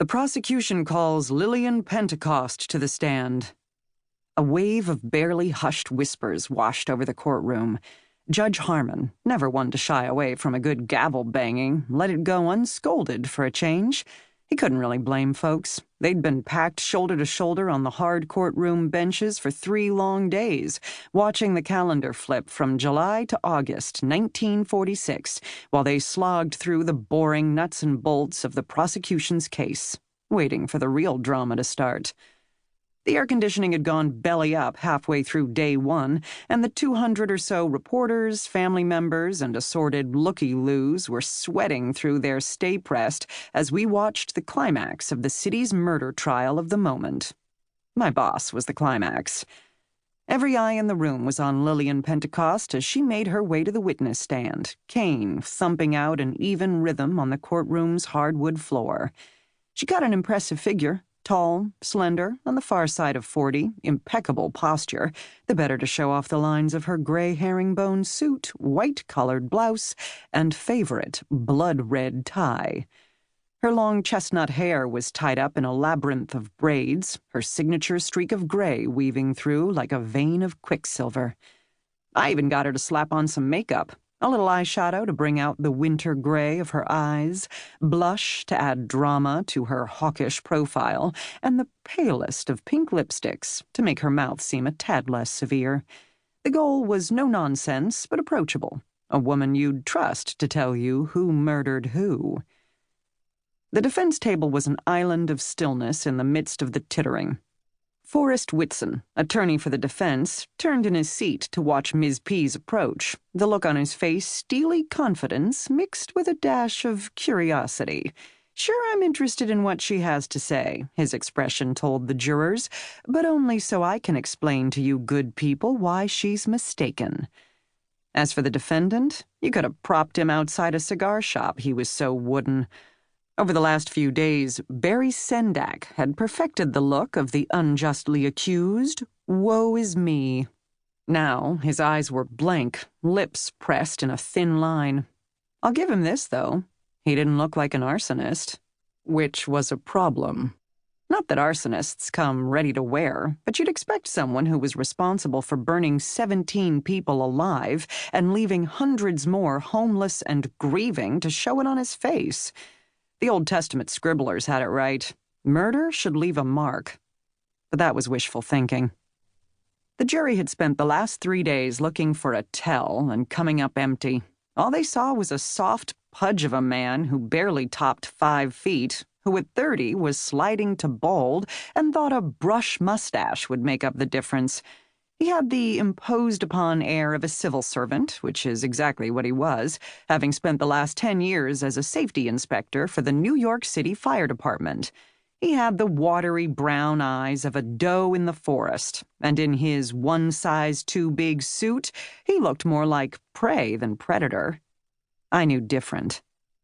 The prosecution calls Lillian Pentecost to the stand. A wave of barely hushed whispers washed over the courtroom. Judge Harmon, never one to shy away from a good gavel-banging, let it go unscolded for a change. He couldn't really blame folks. They'd been packed shoulder to shoulder on the hard courtroom benches for 3 long days, watching the calendar flip from July to August 1946, while they slogged through the boring nuts and bolts of the prosecution's case, waiting for the real drama to start. The air conditioning had gone belly up halfway through day 1, and the 200 or so reporters, family members, and assorted looky-loos were sweating through their stay pressed as we watched the climax of the city's murder trial of the moment. My boss was the climax. Every eye in the room was on Lillian Pentecost as she made her way to the witness stand, cane thumping out an even rhythm on the courtroom's hardwood floor. She got an impressive figure. Tall, slender, on the far side of 40, impeccable posture, the better to show off the lines of her gray herringbone suit, white-collared blouse, and favorite blood-red tie. Her long chestnut hair was tied up in a labyrinth of braids, her signature streak of gray weaving through like a vein of quicksilver. I even got her to slap on some makeup, a little eyeshadow to bring out the winter gray of her eyes, blush to add drama to her hawkish profile, and the palest of pink lipsticks to make her mouth seem a tad less severe. The goal was no nonsense, but approachable. A woman you'd trust to tell you who murdered who. The defense table was an island of stillness in the midst of the tittering. Forrest Whitson, attorney for the defense, turned in his seat to watch Ms. P's approach, the look on his face steely confidence mixed with a dash of curiosity. "Sure, I'm interested in what she has to say," his expression told the jurors, "but only so I can explain to you good people why she's mistaken." As for the defendant, you could have propped him outside a cigar shop, he was so wooden. Over the last few days, Barry Sendak had perfected the look of the unjustly accused. Woe is me. Now his eyes were blank, lips pressed in a thin line. I'll give him this, though. He didn't look like an arsonist, which was a problem. Not that arsonists come ready to wear, but you'd expect someone who was responsible for burning 17 people alive and leaving hundreds more homeless and grieving to show it on his face. The Old Testament scribblers had it right. Murder should leave a mark. But that was wishful thinking. The jury had spent the last 3 days looking for a tell and coming up empty. All they saw was a soft pudge of a man who barely topped 5 feet, who at 30 was sliding to bald and thought a brush mustache would make up the difference. He had the imposed-upon air of a civil servant, which is exactly what he was, having spent the last 10 years as a safety inspector for the New York City Fire Department. He had the watery brown eyes of a doe in the forest, and in his one-size-too-big suit, he looked more like prey than predator. I knew different.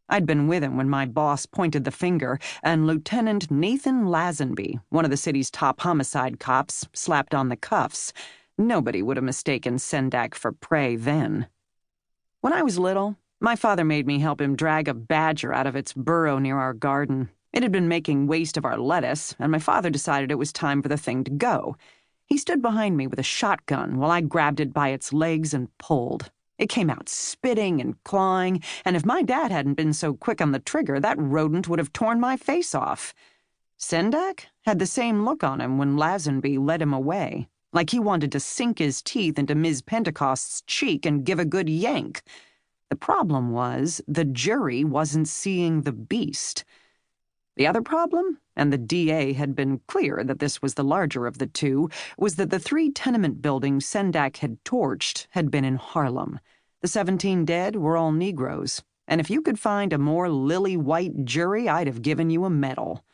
I'd been with him when my boss pointed the finger, and Lieutenant Nathan Lazenby, one of the city's top homicide cops, slapped on the cuffs. Nobody would have mistaken Sendak for prey then. When I was little, my father made me help him drag a badger out of its burrow near our garden. It had been making waste of our lettuce, and my father decided it was time for the thing to go. He stood behind me with a shotgun while I grabbed it by its legs and pulled. It came out spitting and clawing, and if my dad hadn't been so quick on the trigger, that rodent would have torn my face off. Sendak had the same look on him when Lazenby led him away, like he wanted to sink his teeth into Ms. Pentecost's cheek and give a good yank. The problem was the jury wasn't seeing the beast. The other problem, and the DA had been clear that this was the larger of the two, was that the 3 tenement buildings Sendak had torched had been in Harlem. The 17 dead were all Negroes, and if you could find a more lily-white jury, I'd have given you a medal.